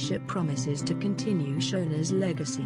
Alicia promises to continue Shona's legacy.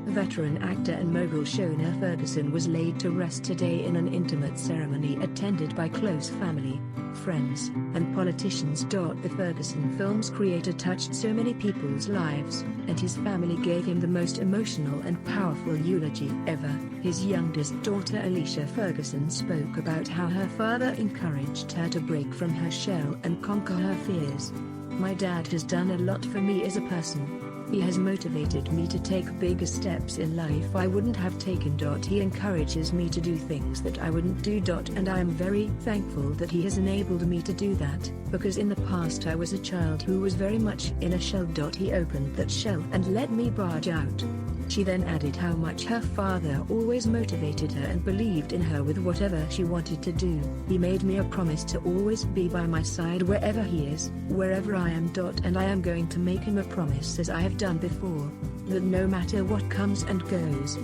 Veteran actor and mogul Shona Ferguson was laid to rest today in an intimate ceremony attended by close family, friends, and politicians. The Ferguson Films creator touched so many people's lives, and his family gave him the most emotional and powerful eulogy ever. His youngest daughter Alicia Ferguson spoke about how her father encouraged her to break from her shell and conquer her fears. "My dad has done a lot for me as a person. He has motivated me to take bigger steps in life I wouldn't have taken. He encourages me to do things that I wouldn't do. And I am very thankful that he has enabled me to do that, because in the past I was a child who was very much in a shell. He opened that shell and let me barge out." She then added how much her father always motivated her and believed in her with whatever she wanted to do. "He made me a promise to always be by my side wherever he is, wherever I am. And I am going to make him a promise, as I have done before, that no matter what comes and goes,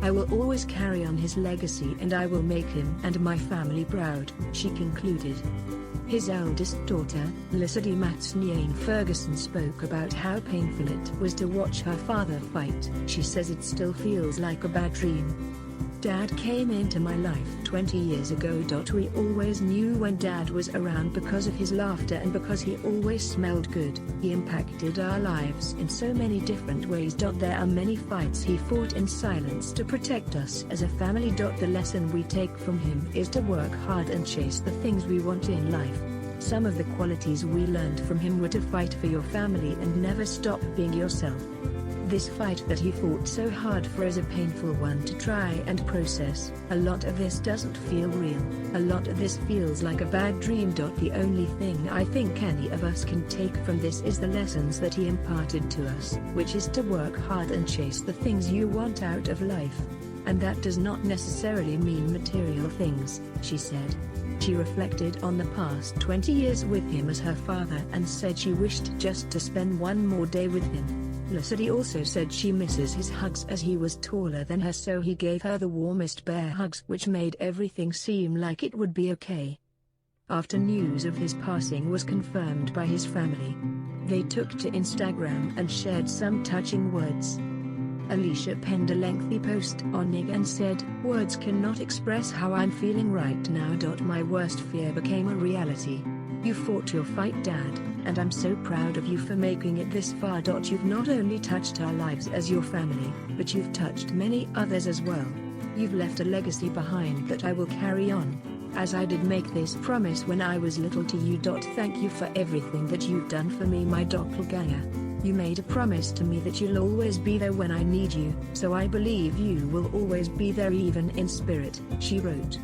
I will always carry on his legacy and I will make him and my family proud," she concluded. His eldest daughter, Alicia Ferguson, spoke about how painful it was to watch her father fight. She says it still feels like a bad dream. "Dad came into my life 20 years ago. We always knew when Dad was around because of his laughter and because he always smelled good. He impacted our lives in so many different ways. There are many fights he fought in silence to protect us as a family. The lesson we take from him is to work hard and chase the things we want in life. Some of the qualities we learned from him were to fight for your family and never stop being yourself. This fight that he fought so hard for is a painful one to try and process. A lot of this doesn't feel real. A lot of this feels like a bad dream. The only thing I think any of us can take from this is the lessons that he imparted to us, which is to work hard and chase the things you want out of life. And that does not necessarily mean material things," she said. She reflected on the past 20 years with him as her father and said she wished just to spend one more day with him. Alicia also said she misses his hugs as he was taller than her, so he gave her the warmest bear hugs, which made everything seem like it would be okay. After news of his passing was confirmed by his family, they took to Instagram and shared some touching words. Alicia penned a lengthy post on IG and said, "Words cannot express how I'm feeling right now. My worst fear became a reality. You fought your fight, Dad, and I'm so proud of you for making it this far. You've not only touched our lives as your family, but you've touched many others as well. You've left a legacy behind that I will carry on, as I did make this promise when I was little to you. Thank you for everything that you've done for me, my doppelganger. You made a promise to me that you'll always be there when I need you, so I believe you will always be there even in spirit," she wrote.